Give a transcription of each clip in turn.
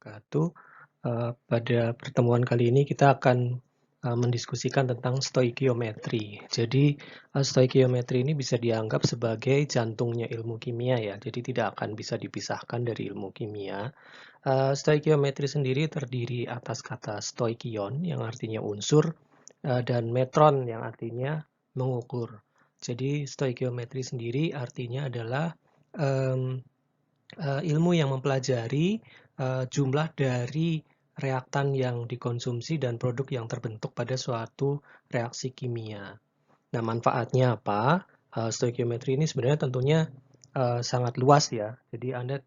wabarakatuh. Pada pertemuan kali ini kita akan mendiskusikan tentang stoikiometri. Jadi, stoikiometri ini bisa dianggap sebagai jantungnya ilmu kimia ya. Jadi tidak akan bisa dipisahkan dari ilmu kimia. Stoikiometri sendiri terdiri atas kata stoikion yang artinya unsur dan metron yang artinya mengukur. Jadi stoikiometri sendiri artinya adalah em, ilmu yang mempelajari jumlah dari reaktan yang dikonsumsi dan produk yang terbentuk pada suatu reaksi kimia. Nah, manfaatnya apa? Stoikiometri ini sebenarnya tentunya sangat luas ya. Jadi Anda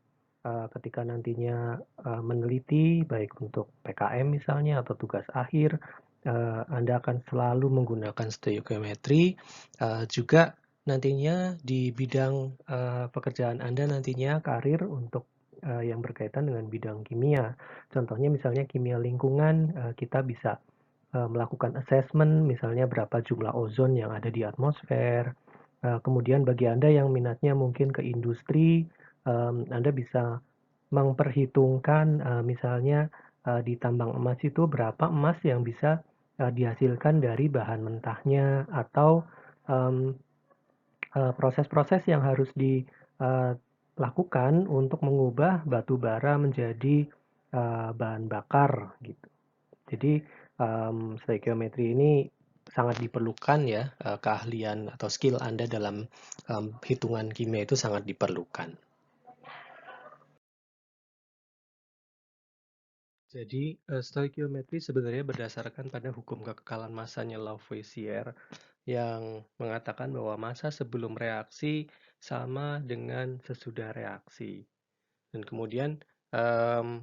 ketika nantinya meneliti, baik untuk PKM misalnya atau tugas akhir, Anda akan selalu menggunakan stoikiometri. Juga nantinya di bidang pekerjaan Anda nantinya karir untuk yang berkaitan dengan bidang kimia. Contohnya misalnya kimia lingkungan, kita bisa melakukan assessment, misalnya berapa jumlah ozon yang ada di atmosfer. Kemudian bagi Anda yang minatnya mungkin ke industri, Anda bisa memperhitungkan misalnya di tambang emas itu berapa emas yang bisa dihasilkan dari bahan mentahnya atau proses-proses yang harus dilakukan untuk mengubah batu bara menjadi bahan bakar gitu. Jadi stoikiometri ini sangat diperlukan ya, keahlian atau skill Anda dalam hitungan kimia itu sangat diperlukan. Jadi stoikiometri sebenarnya berdasarkan pada hukum kekekalan masanya Lavoisier yang mengatakan bahwa massa sebelum reaksi sama dengan sesudah reaksi. Dan kemudian em,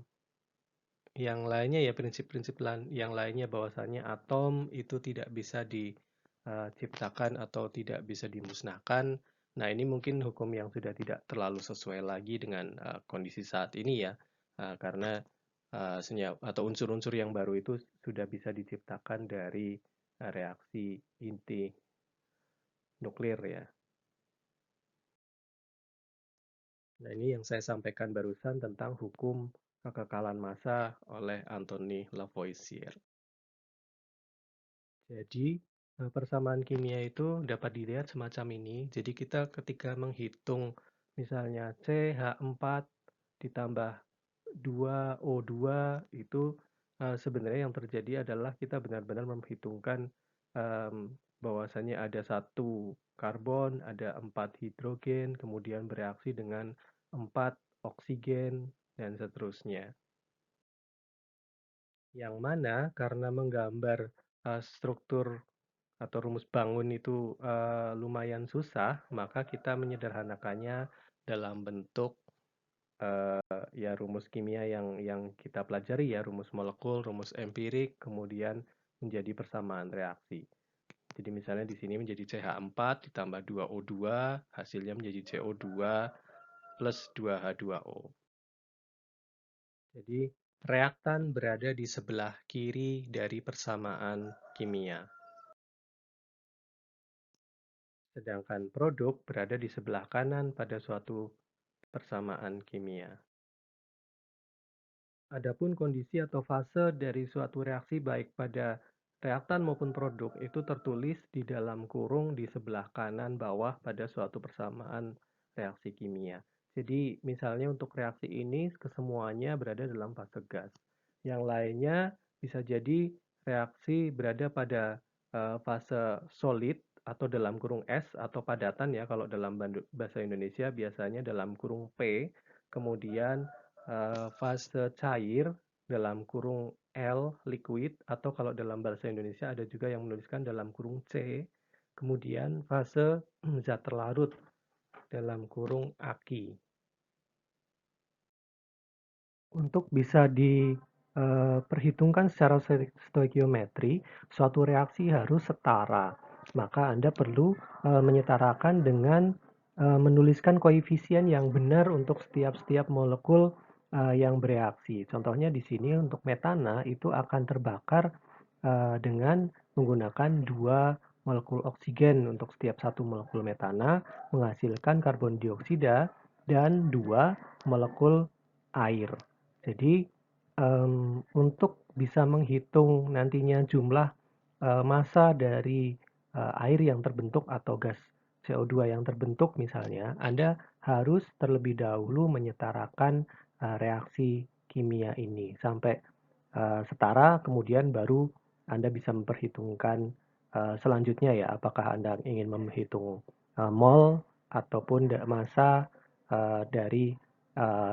yang lainnya ya prinsip-prinsip yang lainnya bahwasanya atom itu tidak bisa diciptakan atau tidak bisa dimusnahkan. Nah, ini mungkin hukum yang sudah tidak terlalu sesuai lagi dengan kondisi saat ini ya, karena senyawa atau unsur-unsur yang baru itu sudah bisa diciptakan dari reaksi inti nuklir ya. Nah, ini yang saya sampaikan barusan tentang hukum kekekalan massa oleh Anthony Lavoisier. Jadi, persamaan kimia itu dapat dilihat semacam ini. Jadi, kita ketika menghitung misalnya CH4 ditambah 2O2 itu sebenarnya yang terjadi adalah kita benar-benar memperhitungkan bahwasanya ada satu karbon, ada 4 hidrogen, kemudian bereaksi dengan 4 oksigen, dan seterusnya. Yang mana karena menggambar struktur atau rumus bangun itu lumayan susah, maka kita menyederhanakannya dalam bentuk ya rumus kimia yang kita pelajari ya, rumus molekul, rumus empirik, kemudian menjadi persamaan reaksi. Jadi misalnya di sini menjadi CH4 ditambah 2O2, hasilnya menjadi CO2 plus 2H2O. Jadi reaktan berada di sebelah kiri dari persamaan kimia. Sedangkan produk berada di sebelah kanan pada suatu persamaan kimia. Adapun kondisi atau fase dari suatu reaksi baik pada reaktan maupun produk itu tertulis di dalam kurung di sebelah kanan bawah pada suatu persamaan reaksi kimia. Jadi misalnya untuk reaksi ini kesemuanya berada dalam fase gas. Yang lainnya bisa jadi reaksi berada pada fase solid atau dalam kurung S atau padatan ya, kalau dalam bahasa Indonesia biasanya dalam kurung P, kemudian fase cair dalam kurung L liquid, atau kalau dalam bahasa Indonesia ada juga yang menuliskan dalam kurung C, kemudian fase zat terlarut dalam kurung aki. Untuk bisa diperhitungkan secara stoikiometri, suatu reaksi harus setara. Maka Anda perlu menyetarakan dengan menuliskan koefisien yang benar untuk setiap molekul yang bereaksi. Contohnya di sini untuk metana itu akan terbakar dengan menggunakan 2 molekul oksigen untuk setiap 1 molekul metana, menghasilkan karbon dioksida dan 2 molekul air. Jadi Untuk bisa menghitung nantinya jumlah, massa dari, air yang terbentuk atau gas CO2 yang terbentuk misalnya, Anda harus terlebih dahulu menyetarakan, reaksi kimia ini sampai, setara, kemudian baru Anda bisa memperhitungkan, selanjutnya ya, apakah Anda ingin menghitung, mol ataupun massa, dari,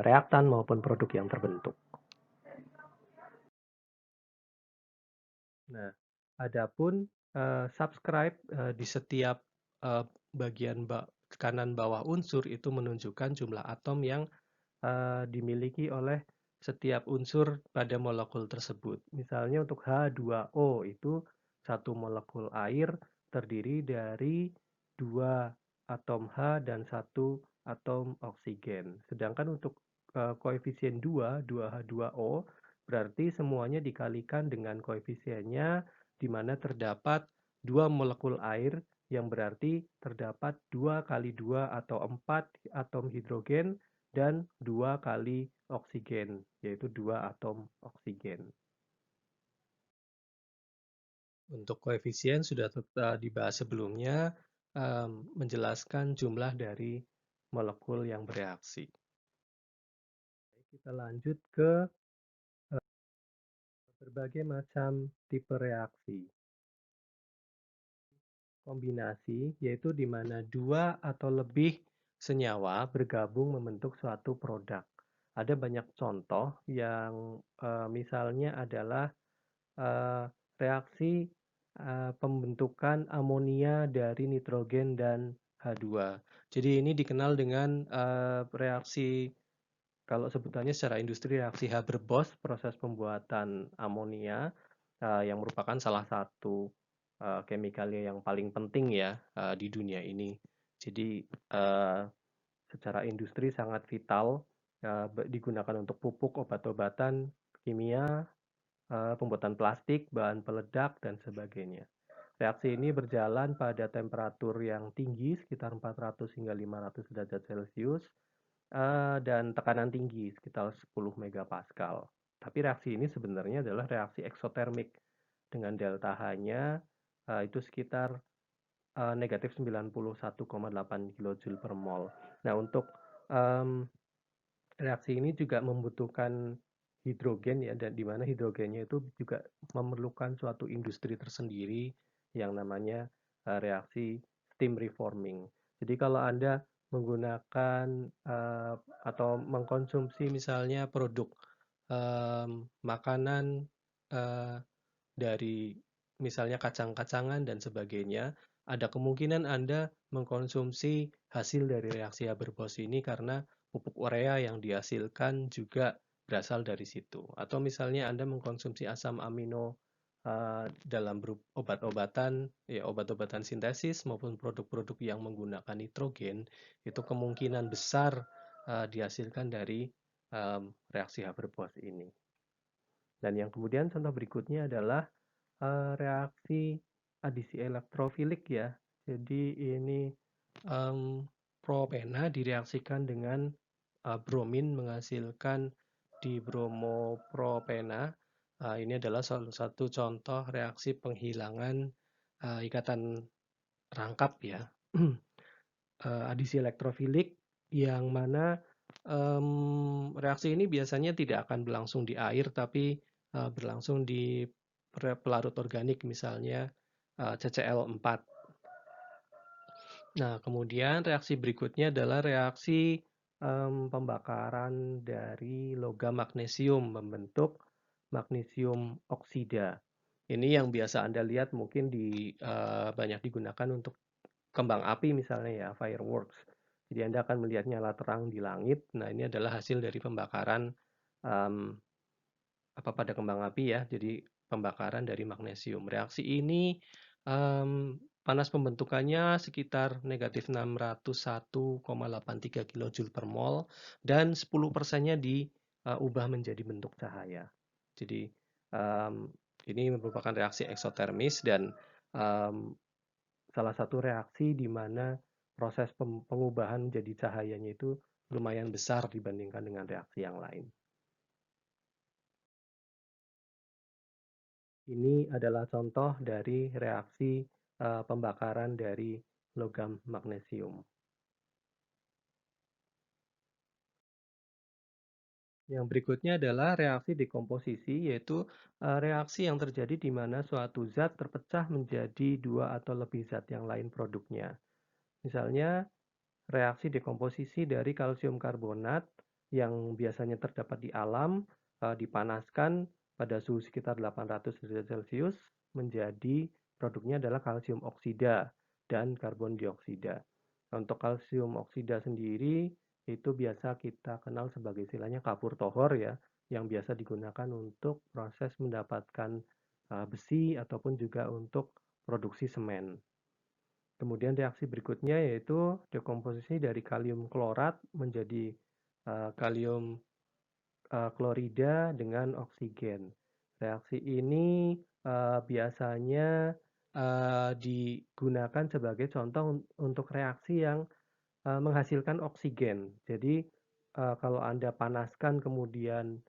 reaktan maupun produk yang terbentuk. Nah, adapun, subscribe, di setiap, bagian kanan bawah unsur itu menunjukkan jumlah atom yang, dimiliki oleh setiap unsur pada molekul tersebut. Misalnya untuk H2O itu satu molekul air terdiri dari 2 atom H dan satu atom oksigen. Sedangkan untuk, koefisien 2, 2H2O, berarti semuanya dikalikan dengan koefisiennya di mana terdapat 2 molekul air yang berarti terdapat 2 kali 2 atau 4 atom hidrogen dan 2 kali oksigen, yaitu 2 atom oksigen. Untuk koefisien sudah dibahas sebelumnya, menjelaskan jumlah dari molekul yang bereaksi. Kita lanjut ke berbagai macam tipe reaksi. Kombinasi, yaitu di mana dua atau lebih senyawa bergabung membentuk suatu produk. Ada banyak contoh yang misalnya adalah eh, reaksi pembentukan amonia dari nitrogen dan H2. Jadi ini dikenal dengan reaksi, kalau sebutannya secara industri, reaksi Haber-Bosch, proses pembuatan amonia yang merupakan salah satu kimia yang paling penting ya di dunia ini. Jadi secara industri sangat vital, digunakan untuk pupuk, obat-obatan, kimia, pembuatan plastik, bahan peledak, dan sebagainya. Reaksi ini berjalan pada temperatur yang tinggi, sekitar 400 hingga 500 derajat Celcius, dan tekanan tinggi, sekitar 10 megapascal. Tapi reaksi ini sebenarnya adalah reaksi eksotermik, dengan delta H-nya itu sekitar negatif 91,8 kilojoule per mol. Nah, untuk reaksi ini juga membutuhkan hidrogen ya, dan di mana hidrogennya itu juga memerlukan suatu industri tersendiri yang namanya reaksi steam reforming. Jadi kalau Anda menggunakan atau mengkonsumsi misalnya produk makanan eh, dari misalnya kacang-kacangan dan sebagainya, ada kemungkinan Anda mengkonsumsi hasil dari reaksi Haber-Bosch ini karena pupuk urea yang dihasilkan juga berasal dari situ. Atau misalnya Anda mengkonsumsi asam amino dalam obat-obatan, ya obat-obatan sintesis maupun produk-produk yang menggunakan nitrogen, itu kemungkinan besar dihasilkan dari reaksi Haber-Bosch ini. Dan yang kemudian contoh berikutnya adalah reaksi adisi elektrofilik ya. Jadi ini propena direaksikan dengan bromin menghasilkan dibromopropena. Ini adalah salah satu contoh reaksi penghilangan ikatan rangkap ya. Adisi elektrofilik yang mana reaksi ini biasanya tidak akan berlangsung di air tapi berlangsung di pelarut organik misalnya CCl4. Nah, kemudian reaksi berikutnya adalah reaksi pembakaran dari logam magnesium membentuk magnesium oksida. Ini yang biasa Anda lihat mungkin banyak digunakan untuk kembang api misalnya ya, fireworks. Jadi Anda akan melihat nyala terang di langit. Nah, ini adalah hasil dari pembakaran um, pada kembang api ya. Jadi pembakaran dari magnesium. Reaksi ini panas pembentukannya sekitar negatif 601,83 kilojoule per mol dan 10%-nya diubah menjadi bentuk cahaya. Jadi ini merupakan reaksi eksotermis dan salah satu reaksi di mana proses pengubahan menjadi cahayanya itu lumayan besar dibandingkan dengan reaksi yang lain. Ini adalah contoh dari reaksi pembakaran dari logam magnesium. Yang berikutnya adalah reaksi dekomposisi, yaitu reaksi yang terjadi di mana suatu zat terpecah menjadi dua atau lebih zat yang lain produknya. Misalnya, reaksi dekomposisi dari kalsium karbonat yang biasanya terdapat di alam dipanaskan pada suhu sekitar 800 derajat Celcius menjadi produknya adalah kalsium oksida dan karbon dioksida. Untuk kalsium oksida sendiri itu biasa kita kenal sebagai istilahnya kapur tohor ya, yang biasa digunakan untuk proses mendapatkan besi ataupun juga untuk produksi semen. Kemudian reaksi berikutnya yaitu dekomposisi dari kalium klorat menjadi kalium klorida dengan oksigen. Reaksi ini biasanya digunakan sebagai contoh untuk reaksi yang menghasilkan oksigen. Jadi kalau Anda panaskan kemudian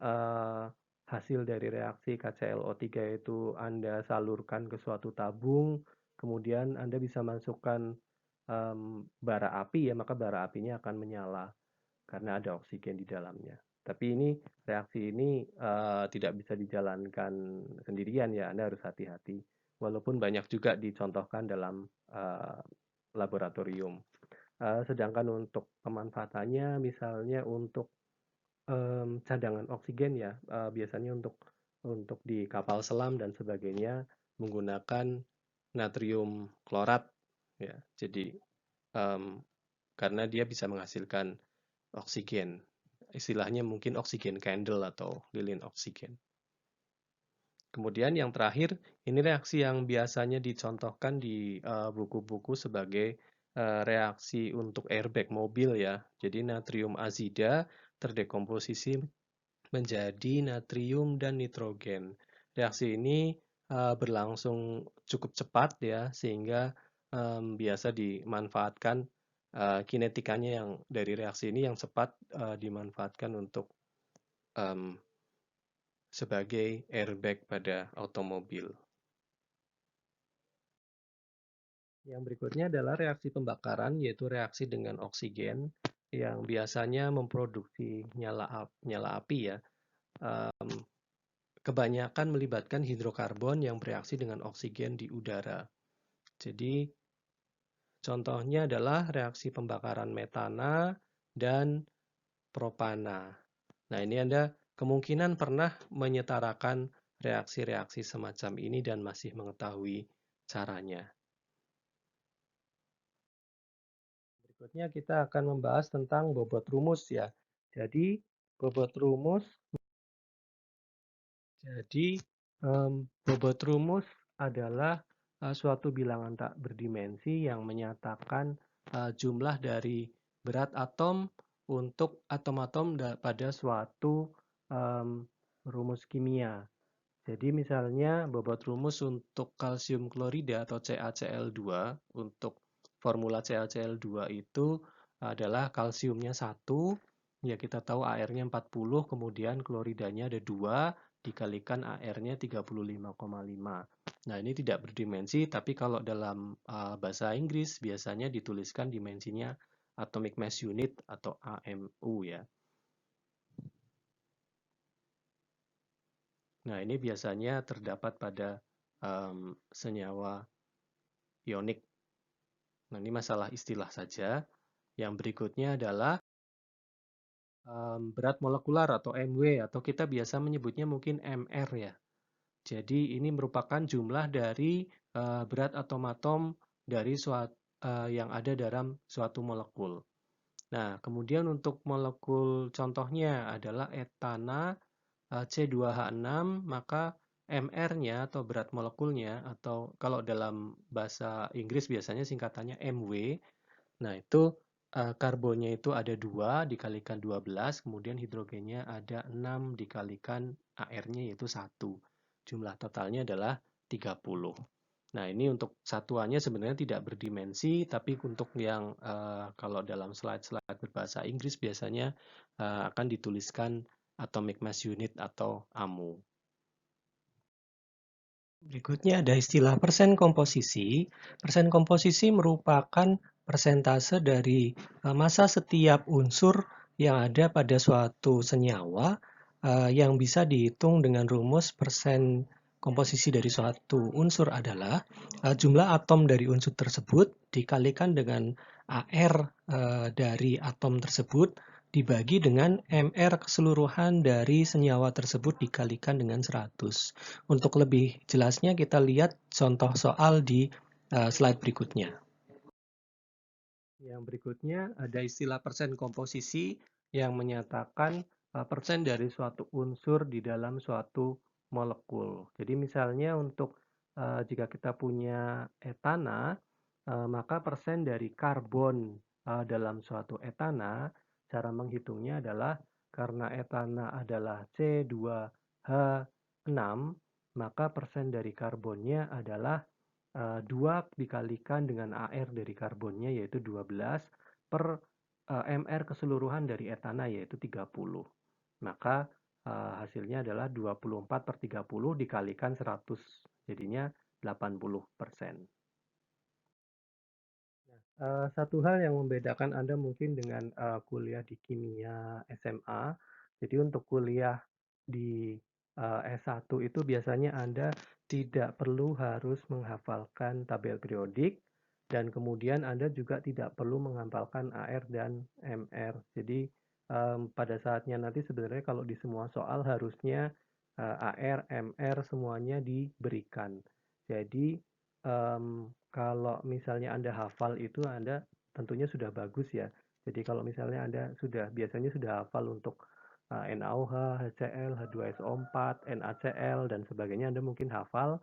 eh, hasil dari reaksi KClO3 itu Anda salurkan ke suatu tabung, kemudian Anda bisa masukkan bara api ya, maka bara apinya akan menyala karena ada oksigen di dalamnya. Tapi ini reaksi ini tidak bisa dijalankan sendirian ya, Anda harus hati-hati. Walaupun banyak juga dicontohkan dalam laboratorium. Sedangkan untuk pemanfaatannya, misalnya untuk cadangan oksigen ya, biasanya untuk di kapal selam dan sebagainya menggunakan natrium klorat ya. Jadi um, karena dia bisa menghasilkan oksigen. Istilahnya mungkin oksigen candle atau lilin oksigen. Kemudian yang terakhir, ini reaksi yang biasanya dicontohkan di buku-buku sebagai reaksi untuk airbag mobil ya. Jadi natrium azida terdekomposisi menjadi natrium dan nitrogen. Reaksi ini berlangsung cukup cepat ya, sehingga biasa dimanfaatkan kinetikanya yang dari reaksi ini yang cepat dimanfaatkan untuk um, sebagai airbag pada otomobil. Yang berikutnya adalah reaksi pembakaran, yaitu reaksi dengan oksigen yang biasanya memproduksi nyala api ya. Kebanyakan melibatkan hidrokarbon yang bereaksi dengan oksigen di udara. Jadi, contohnya adalah reaksi pembakaran metana dan propana. Nah, ini Anda kemungkinan pernah menyetarakan reaksi-reaksi semacam ini dan masih mengetahui caranya. Berikutnya kita akan membahas tentang bobot rumus ya. Jadi, bobot rumus Jadi, bobot rumus adalah suatu bilangan tak berdimensi yang menyatakan jumlah dari berat atom untuk atom-atom pada suatu rumus kimia. Jadi misalnya bobot rumus untuk kalsium klorida atau CaCl2 untuk formula CaCl2 itu adalah kalsiumnya 1, ya kita tahu AR-nya 40, kemudian kloridanya ada 2, dikalikan AR-nya 35,5. Nah, ini tidak berdimensi, tapi kalau dalam bahasa Inggris biasanya dituliskan dimensinya atomic mass unit atau AMU ya. Nah, ini biasanya terdapat pada senyawa ionik. Nah, ini masalah istilah saja. Yang berikutnya adalah berat molekular atau MW, atau kita biasa menyebutnya mungkin MR ya. Jadi ini merupakan jumlah dari berat atom-atom dari yang ada dalam suatu molekul. Nah, kemudian untuk molekul contohnya adalah etana C2H6, maka MR-nya atau berat molekulnya, atau kalau dalam bahasa Inggris biasanya singkatannya MW. Nah, itu karbonnya itu ada 2 dikalikan 12, kemudian hidrogennya ada 6 dikalikan AR-nya yaitu 1. Jumlah totalnya adalah 30. Nah, ini untuk satuannya sebenarnya tidak berdimensi, tapi untuk yang kalau dalam slide-slide berbahasa Inggris biasanya akan dituliskan atomic mass unit atau AMU. Berikutnya ada istilah persen komposisi. Persen komposisi merupakan persentase dari massa setiap unsur yang ada pada suatu senyawa yang bisa dihitung dengan rumus persen komposisi dari suatu unsur adalah jumlah atom dari unsur tersebut dikalikan dengan AR dari atom tersebut dibagi dengan MR keseluruhan dari senyawa tersebut dikalikan dengan 100. Untuk lebih jelasnya kita lihat contoh soal di slide berikutnya. Yang berikutnya ada istilah persen komposisi yang menyatakan persen dari suatu unsur di dalam suatu molekul. Jadi misalnya untuk jika kita punya etana, maka persen dari karbon dalam suatu etana, cara menghitungnya adalah karena etana adalah C2H6, maka persen dari karbonnya adalah 2 dikalikan dengan AR dari karbonnya yaitu 12 per MR keseluruhan dari etana yaitu 30. Maka hasilnya adalah 24 per 30 dikalikan 100. Jadinya 80%. Satu hal yang membedakan Anda mungkin dengan kuliah di kimia SMA, jadi untuk kuliah di S1 itu biasanya Anda tidak perlu harus menghafalkan tabel periodik dan kemudian Anda juga tidak perlu menghafalkan AR dan MR. Jadi pada saatnya nanti sebenarnya kalau di semua soal harusnya AR, MR semuanya diberikan. Jadi kalau misalnya Anda hafal itu Anda tentunya sudah bagus ya. Jadi kalau misalnya Anda biasanya sudah hafal untuk NaOH, HCl, H2SO4, NaCl dan sebagainya Anda mungkin hafal.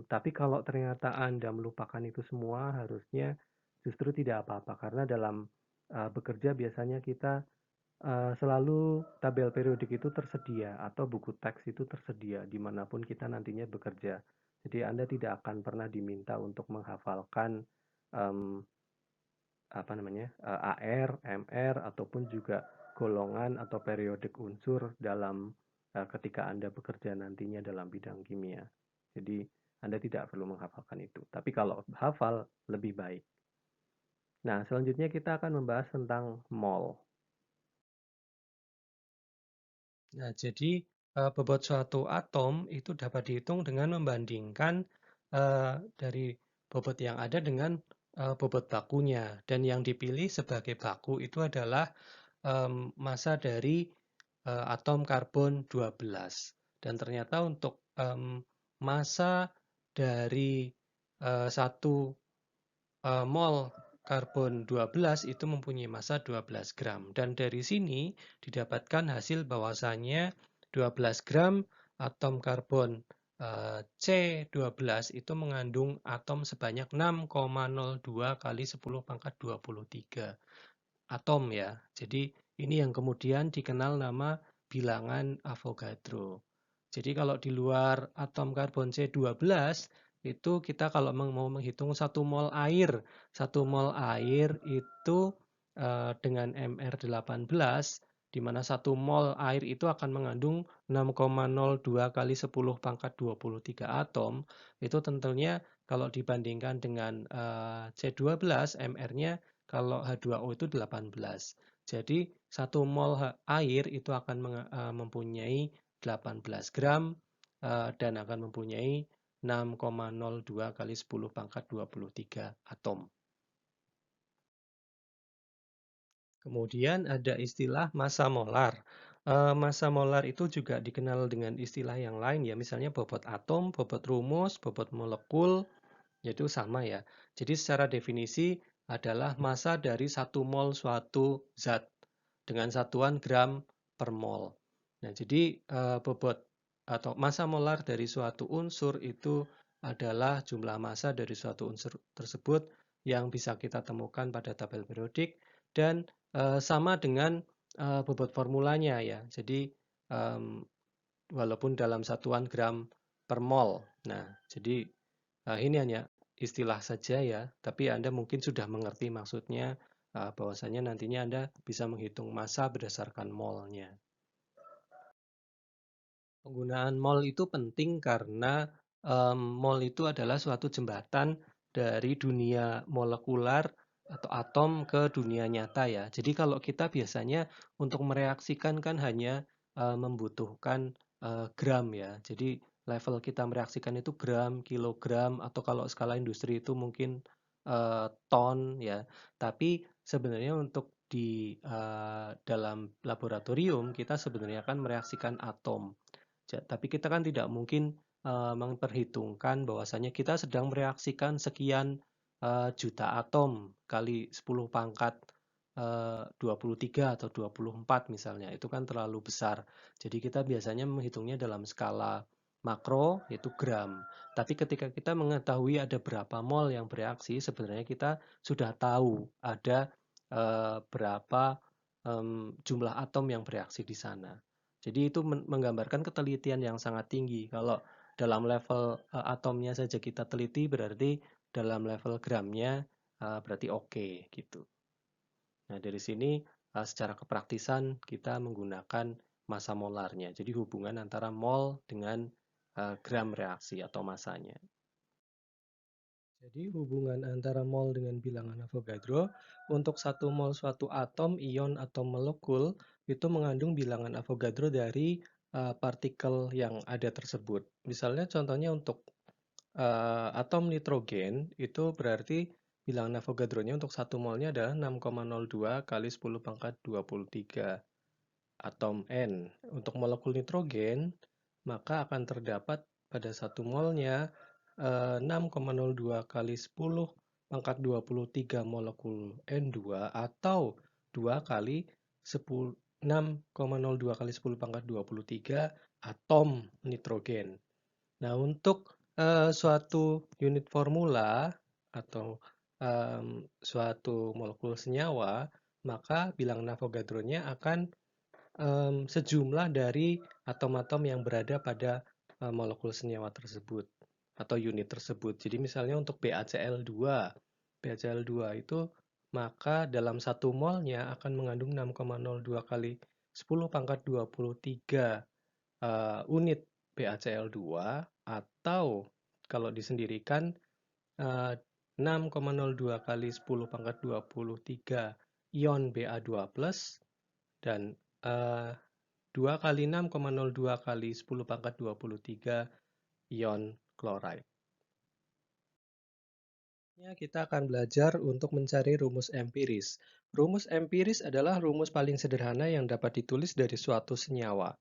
Tapi kalau ternyata Anda melupakan itu semua harusnya justru tidak apa-apa karena dalam bekerja biasanya kita selalu tabel periodik itu tersedia atau buku teks itu tersedia dimanapun kita nantinya bekerja. Jadi Anda tidak akan pernah diminta untuk menghafalkan um, apa namanya AR, MR ataupun juga golongan atau periodik unsur dalam ketika Anda bekerja nantinya dalam bidang kimia. Jadi Anda tidak perlu menghafalkan itu. Tapi kalau hafal lebih baik. Nah, selanjutnya kita akan membahas tentang mol. Nah, jadi bobot suatu atom itu dapat dihitung dengan membandingkan dari bobot yang ada dengan bobot bakunya. Dan yang dipilih sebagai baku itu adalah massa dari atom karbon 12. Dan ternyata untuk massa dari satu mol karbon 12 itu mempunyai massa 12 gram. Dan dari sini didapatkan hasil bahwasannya 12 gram atom karbon C12 itu mengandung atom sebanyak 6,02 kali 10 pangkat 23 atom ya. Jadi ini yang kemudian dikenal nama bilangan Avogadro. Jadi kalau di luar atom karbon C12 itu kita kalau mau menghitung 1 mol air itu dengan MR18 di mana 1 mol air itu akan mengandung 6,02 kali 10 pangkat 23 atom. Itu tentunya kalau dibandingkan dengan C12 MR-nya kalau H2O itu 18. Jadi 1 mol air itu akan mempunyai 18 gram dan akan mempunyai 6,02 kali 10 pangkat 23 atom. Kemudian ada istilah massa molar. Massa molar itu juga dikenal dengan istilah yang lain ya, misalnya bobot atom, bobot rumus, bobot molekul, yaitu sama ya. Jadi secara definisi adalah massa dari 1 mol suatu zat dengan satuan gram per mol. Nah, jadi bobot atau massa molar dari suatu unsur itu adalah jumlah massa dari suatu unsur tersebut yang bisa kita temukan pada tabel periodik dan sama dengan bobot formulanya ya. Jadi walaupun dalam satuan gram per mol. Nah, jadi ini hanya istilah saja ya, tapi Anda mungkin sudah mengerti maksudnya bahwasanya nantinya Anda bisa menghitung massa berdasarkan molnya. Penggunaan mol itu penting karena mol itu adalah suatu jembatan dari dunia molekular atau atom ke dunia nyata ya. Jadi kalau kita biasanya untuk mereaksikan kan hanya membutuhkan gram ya. Jadi level kita mereaksikan itu gram, kilogram, atau kalau skala industri itu mungkin ton ya. Tapi sebenarnya untuk di dalam laboratorium kita sebenarnya kan mereaksikan atom. Tapi kita kan tidak mungkin memperhitungkan bahwasanya kita sedang mereaksikan sekian juta atom kali 10 pangkat 23 atau 24 misalnya. Itu kan terlalu besar. Jadi kita biasanya menghitungnya dalam skala makro yaitu gram. Tapi ketika kita mengetahui ada berapa mol yang bereaksi, sebenarnya kita sudah tahu ada berapa jumlah atom yang bereaksi di sana. Jadi itu menggambarkan ketelitian yang sangat tinggi. Kalau dalam level atomnya saja kita teliti, berarti dalam level gramnya berarti oke gitu. Nah, dari sini secara kepraktisan kita menggunakan massa molarnya. Jadi hubungan antara mol dengan gram reaksi atau massanya. Jadi hubungan antara mol dengan bilangan Avogadro, untuk satu mol suatu atom, ion, atau molekul itu mengandung bilangan Avogadro dari partikel yang ada tersebut. Misalnya contohnya untuk atom nitrogen itu berarti bilangan Avogadronya untuk satu molnya adalah 6,02 kali 10 pangkat 23 atom N. Untuk molekul nitrogen, maka akan terdapat pada satu molnya 6,02 kali 10 pangkat 23 molekul N2 atau 2 kali 10, 6,02 kali 10 pangkat 23 atom nitrogen. Nah, untuk suatu unit formula atau suatu molekul senyawa, maka bilangan Avogadronya akan sejumlah dari atom-atom yang berada pada molekul senyawa tersebut atau unit tersebut. Jadi misalnya untuk BaCl2, BaCl2 itu maka dalam satu molnya akan mengandung 6,02 kali 10 pangkat 23 unit BaCl2 atau kalau disendirikan 6,02 kali 10 pangkat 23 ion Ba2 plus dan 2 kali 6,02 kali 10 pangkat 23 ion chloride. Kita akan belajar untuk mencari rumus empiris. Rumus empiris adalah rumus paling sederhana yang dapat ditulis dari suatu senyawa.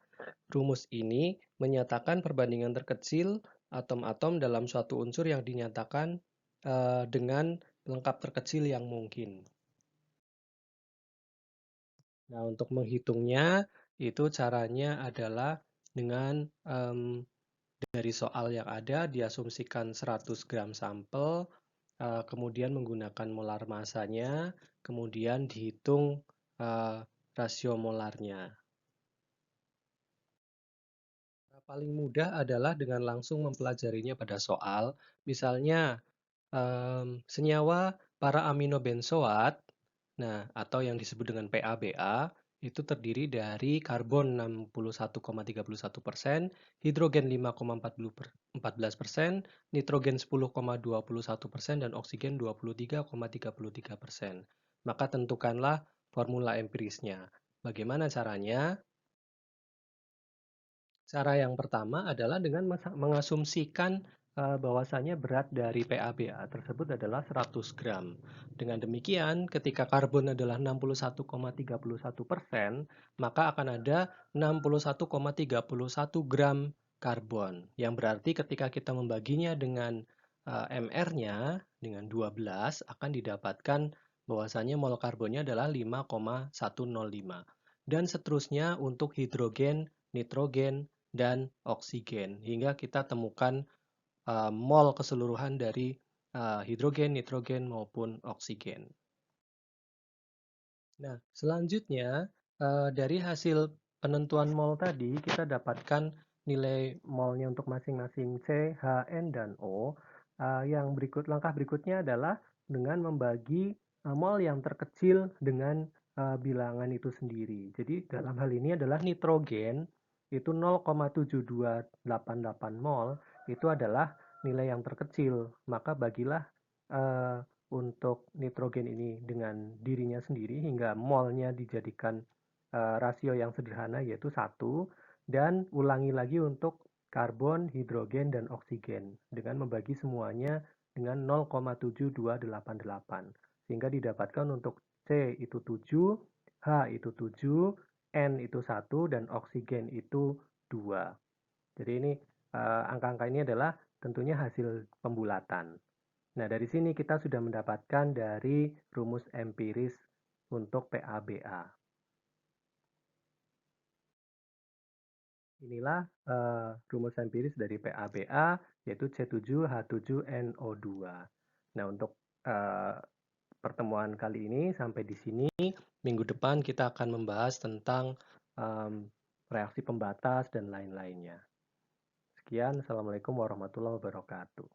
Rumus ini menyatakan perbandingan terkecil atom-atom dalam suatu unsur yang dinyatakan dengan lengkap terkecil yang mungkin. Nah, untuk menghitungnya itu caranya adalah dengan dari soal yang ada diasumsikan 100 gram sampel, kemudian menggunakan molar massanya, kemudian dihitung rasio molarnya. Paling mudah adalah dengan langsung mempelajarinya pada soal. Misalnya senyawa para aminobenzoat, nah atau yang disebut dengan PABA, itu terdiri dari karbon 61,31%, hidrogen 5,14%, nitrogen 10,21%, dan oksigen 23,33%. Maka tentukanlah formula empirisnya. Bagaimana caranya? Cara yang pertama adalah dengan mengasumsikan bahwasanya berat dari PaBa tersebut adalah 100 gram. Dengan demikian, ketika karbon adalah 61,31%, maka akan ada 61,31 gram karbon. Yang berarti ketika kita membaginya dengan MR-nya, dengan 12, akan didapatkan bahwasanya mol karbonnya adalah 5,105. Dan seterusnya untuk hidrogen, nitrogen, dan oksigen hingga kita temukan mol keseluruhan dari hidrogen, nitrogen maupun oksigen. Nah, selanjutnya dari hasil penentuan mol tadi kita dapatkan nilai molnya untuk masing-masing C, H, N, dan O. Langkah berikutnya adalah dengan membagi mol yang terkecil dengan bilangan itu sendiri. Jadi dalam hal ini adalah nitrogen itu 0,7288 mol itu adalah nilai yang terkecil. Maka bagilah untuk nitrogen ini dengan dirinya sendiri hingga molnya dijadikan rasio yang sederhana yaitu 1 dan ulangi lagi untuk karbon, hidrogen, dan oksigen dengan membagi semuanya dengan 0,7288 sehingga didapatkan untuk C itu 7, H itu 7, N itu 1, dan oksigen itu 2. Jadi ini angka-angka ini adalah tentunya hasil pembulatan. Nah, dari sini kita sudah mendapatkan dari rumus empiris untuk PABA. Inilah rumus empiris dari PABA, yaitu C7H7NO2. Nah, untuk eh, pertemuan kali ini sampai di sini. Minggu depan kita akan membahas tentang reaksi pembatas dan lain-lainnya. Sekian, Assalamualaikum warahmatullahi wabarakatuh.